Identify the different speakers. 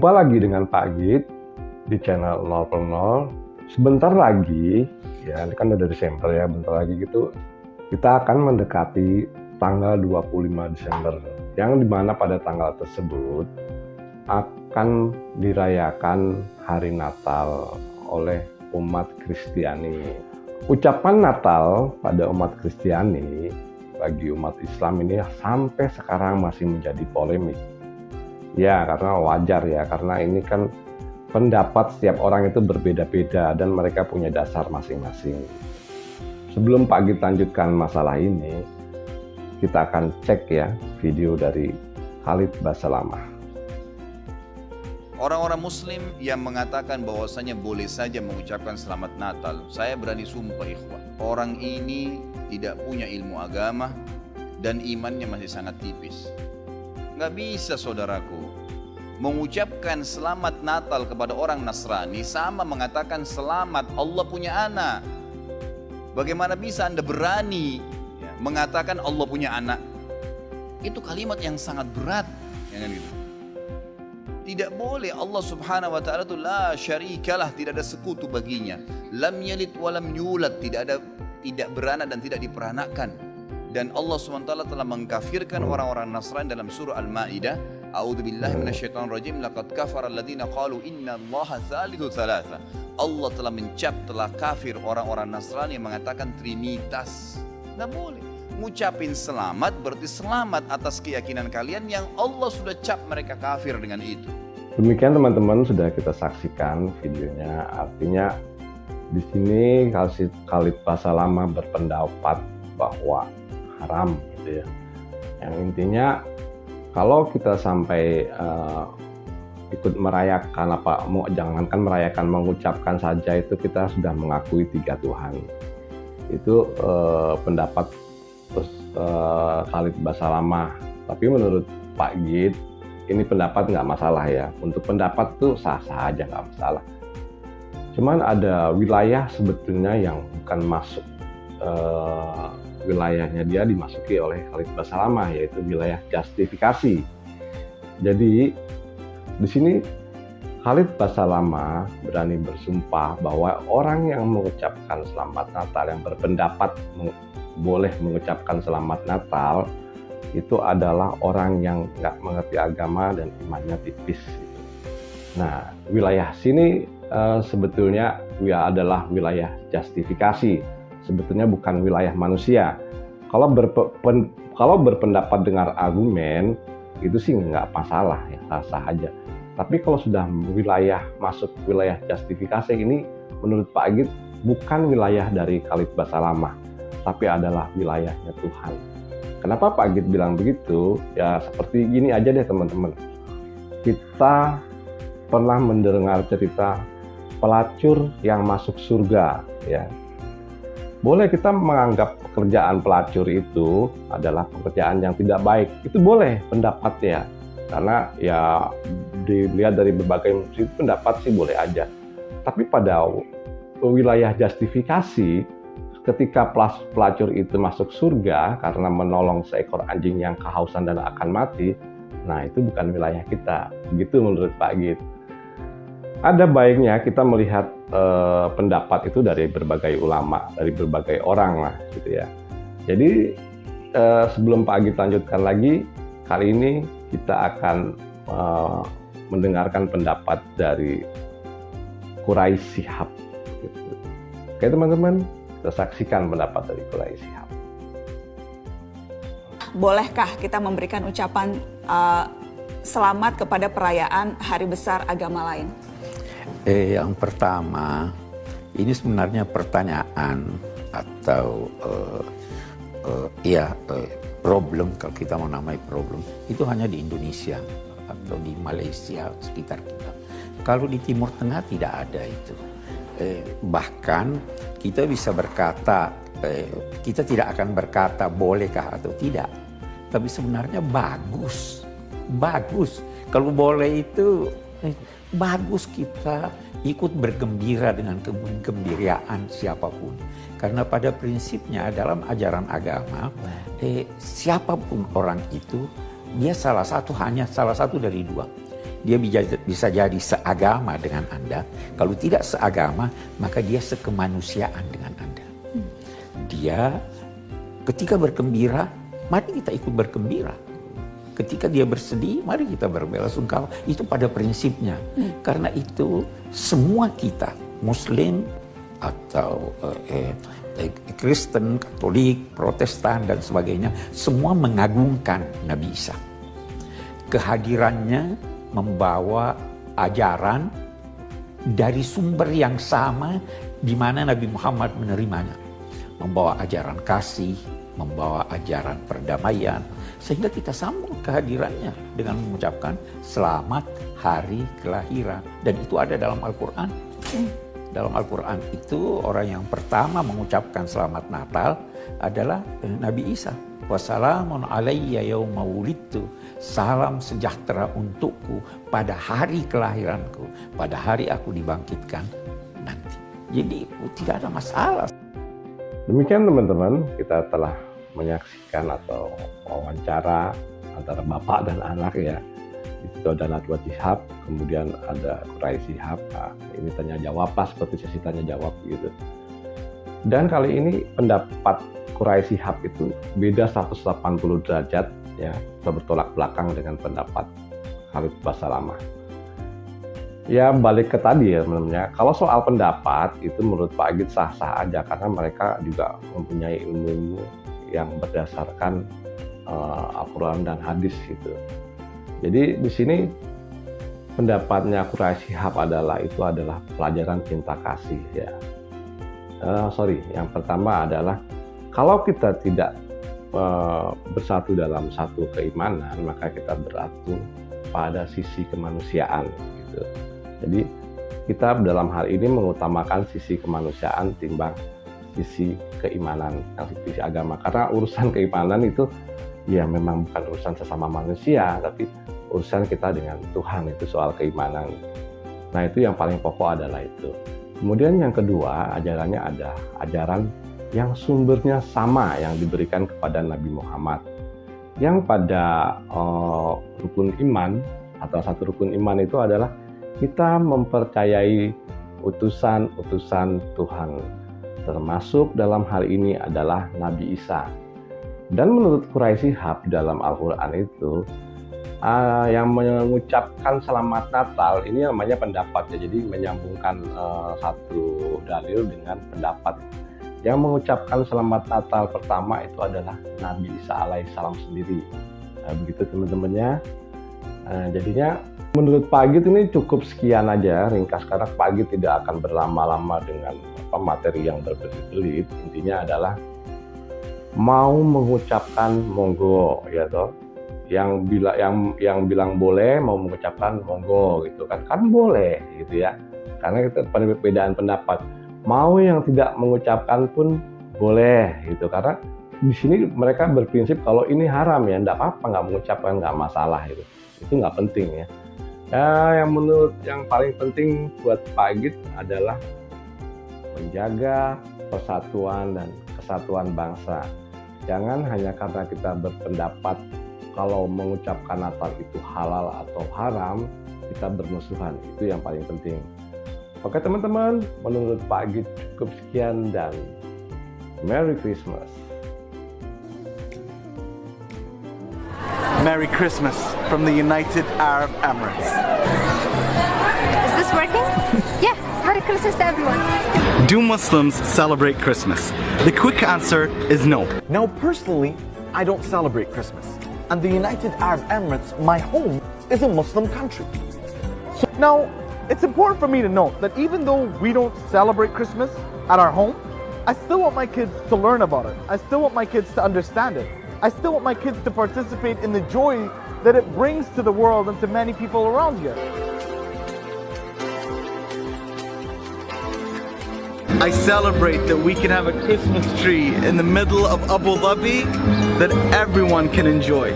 Speaker 1: Jumpa lagi dengan Pak Git di channel 0 Sebentar lagi, ya ini kan udah Desember ya, bentar lagi gitu kita akan mendekati tanggal 25 Desember yang dimana pada tanggal tersebut akan dirayakan hari Natal oleh umat Kristiani. Ucapan Natal pada umat Kristiani bagi umat Islam ini sampai sekarang masih menjadi polemik. Ya, karena wajar ya, karena ini kan pendapat setiap orang itu berbeda-beda dan mereka punya dasar masing-masing. Sebelum Pak Git lanjutkan masalah ini, kita akan cek ya video dari Khalid Basalamah.
Speaker 2: Orang-orang Muslim yang mengatakan bahwasanya boleh saja mengucapkan selamat Natal, saya berani sumpah ikhwah, orang ini tidak punya ilmu agama dan imannya masih sangat tipis. Nggak bisa saudaraku, mengucapkan selamat Natal kepada orang Nasrani sama mengatakan selamat Allah punya anak. Bagaimana bisa Anda berani mengatakan Allah punya anak? Itu kalimat yang sangat berat, ya kan gitu. Tidak boleh. Allah subhanahu wa ta'ala itu la syarikalah, tidak ada sekutu baginya. Lam yalid wa lam yulad, tidak beranak dan tidak diperanakan. Dan Allah subhanahu wa ta'ala telah mengkafirkan orang-orang Nasrani dalam surah Al-Ma'idah. A'udzubillahi minasyaitonirrajim. Laqad kafara alladziina qalu innallaha tsalitsu tsalatsa. Allah telah kafir orang-orang Nasrani yang mengatakan trinitas. Tidak boleh. Ngucapin selamat berarti selamat atas keyakinan kalian yang Allah sudah cap mereka kafir dengan itu.
Speaker 1: Demikian teman-teman, sudah kita saksikan videonya. Artinya di sini Khalid Basalamah berpendapat bahwa haram gitu ya. Yang intinya kalau kita sampai ikut merayakan jangankan merayakan, mengucapkan saja itu kita sudah mengakui 3 Tuhan. Itu pendapat Khalid Basalamah. Tapi menurut Pak Git ini pendapat nggak masalah ya. Untuk pendapat tuh sah-sah aja, nggak masalah. Cuman ada wilayah sebetulnya yang bukan masuk wilayahnya dia dimasuki oleh Khalid Basalamah, yaitu wilayah justifikasi. Jadi di sini Khalid Basalamah berani bersumpah bahwa orang yang mengucapkan selamat Natal, yang berpendapat boleh mengucapkan selamat Natal, itu adalah orang yang nggak mengerti agama dan imannya tipis. Nah, wilayah sini sebetulnya adalah wilayah justifikasi. Sebetulnya bukan wilayah manusia. Kalau berpendapat dengan argumen itu sih nggak masalah ya, sah-sah aja. Tapi kalau sudah masuk wilayah justifikasi ini, menurut Pak Git bukan wilayah dari Khalid Basalamah, tapi adalah wilayahnya Tuhan. Kenapa Pak Git bilang begitu? Ya seperti gini aja deh teman-teman. Kita pernah mendengar cerita pelacur yang masuk surga ya. Boleh kita menganggap pekerjaan pelacur itu adalah pekerjaan yang tidak baik. Itu boleh pendapat ya. Karena ya dilihat dari berbagai pendapat sih boleh aja. Tapi pada wilayah justifikasi, ketika pelacur itu masuk surga karena menolong seekor anjing yang kehausan dan akan mati, nah itu bukan wilayah kita. Begitu menurut Pak Git. Ada baiknya kita melihat pendapat itu dari berbagai ulama, dari berbagai orang lah gitu ya. Jadi sebelum Pak Git lanjutkan lagi, kali ini kita akan mendengarkan pendapat dari Quraisy Shihab. Gitu. Oke teman-teman, kita saksikan pendapat dari Quraisy Shihab.
Speaker 3: Bolehkah kita memberikan ucapan selamat kepada perayaan hari besar agama lain?
Speaker 4: Yang pertama, ini sebenarnya pertanyaan atau problem, kalau kita mau namai problem, itu hanya di Indonesia atau di Malaysia sekitar kita. Kalau di Timur Tengah tidak ada itu. Bahkan kita bisa berkata, kita tidak akan berkata bolehkah atau tidak. Tapi sebenarnya bagus. Kalau boleh itu bagus kita ikut bergembira dengan kegembiraan siapapun. Karena pada prinsipnya dalam ajaran agama, siapapun orang itu, dia hanya salah satu dari dua. dia bisa jadi seagama dengan Anda. Kalau tidak seagama, maka dia sekemanusiaan dengan Anda. Dia ketika bergembira, mari kita ikut bergembira. Ketika dia bersedih, mari kita berbelasungkawa. Itu pada prinsipnya. Karena itu semua kita, Muslim atau Kristen, Katolik, Protestan dan sebagainya, semua mengagungkan Nabi Isa. Kehadirannya membawa ajaran dari sumber yang sama di mana Nabi Muhammad menerimanya. Membawa ajaran kasih, membawa ajaran perdamaian, sehingga kita sambung kehadirannya dengan mengucapkan selamat hari kelahiran. Dan itu ada dalam Al-Quran. Dalam Al-Quran itu orang yang pertama mengucapkan selamat Natal adalah Nabi Isa. Wassalamun alayya yawma wulidtu. Salam sejahtera untukku pada hari kelahiranku, pada hari aku dibangkitkan nanti. Jadi tidak ada masalah.
Speaker 1: Demikian teman-teman, kita telah menyaksikan atau wawancara antara bapak dan anak ya. Itu ada Najwa Shihab, kemudian ada Quraisy Shihab. Nah, ini tanya jawab lah seperti sesi tanya jawab gitu. Dan kali ini pendapat Quraisy Shihab itu beda 180 derajat ya, bertolak belakang dengan pendapat Khalid Basalamah. Ya balik ke tadi ya teman-teman, kalau soal pendapat itu menurut Pak Agit sah-sah aja karena mereka juga mempunyai ilmu yang berdasarkan Al-Quran dan hadis gitu. Jadi di sini pendapatnya Quraisy Shihab adalah pelajaran cinta kasih ya. Yang pertama adalah kalau kita tidak bersatu dalam satu keimanan, maka kita beratu pada sisi kemanusiaan gitu. Jadi kita dalam hal ini mengutamakan sisi kemanusiaan timbang sisi keimanan, sisi agama. Karena urusan keimanan itu ya memang bukan urusan sesama manusia, tapi urusan kita dengan Tuhan, itu soal keimanan. Nah itu yang paling pokok adalah itu. Kemudian yang kedua, ajarannya ada ajaran yang sumbernya sama yang diberikan kepada Nabi Muhammad. Yang pada rukun iman, atau satu rukun iman itu adalah kita mempercayai utusan-utusan Tuhan. Termasuk dalam hal ini adalah Nabi Isa. Dan menurut Quraisy Shihab dalam Al-Quran itu, yang mengucapkan selamat Natal ini namanya pendapat ya. Jadi menyambungkan satu dalil dengan pendapat. Yang mengucapkan selamat Natal pertama itu adalah Nabi Isa alaihissalam sendiri. Nah, begitu teman-temannya. Jadinya menurut Pak Agit ini cukup sekian aja ringkas karena Pak Agit tidak akan berlama-lama dengan materi yang berbelit-belit. Intinya adalah mau mengucapkan monggo ya toh. Yang bilang boleh mau mengucapkan monggo gitu kan boleh gitu ya. Karena itu perbedaan pendapat. Mau yang tidak mengucapkan pun boleh gitu karena di sini mereka berprinsip kalau ini haram ya enggak apa-apa, nggak mengucapkan nggak masalah gitu. Itu nggak penting ya. Yang paling penting buat Pak Agit adalah menjaga persatuan dan kesatuan bangsa. Jangan hanya karena kita berpendapat kalau mengucapkan Natal itu halal atau haram, kita bermusuhan. Itu yang paling penting. Oke teman-teman, menurut Pak Agit cukup sekian dan Merry Christmas.
Speaker 5: Merry Christmas from the United Arab Emirates.
Speaker 6: Is this working? Yeah, Merry Christmas to everyone.
Speaker 5: Do Muslims celebrate Christmas? The quick answer is no.
Speaker 7: Now, personally, I don't celebrate Christmas. And the United Arab Emirates, my home, is a Muslim country.
Speaker 8: Now, it's important for me to note that even though we don't celebrate Christmas at our home, I still want my kids to learn about it. I still want my kids to understand it. I still want my kids to participate in the joy that it brings to the world and to many people around here.
Speaker 5: I celebrate that we can have a Christmas tree in the middle of Abu Dhabi that everyone can enjoy.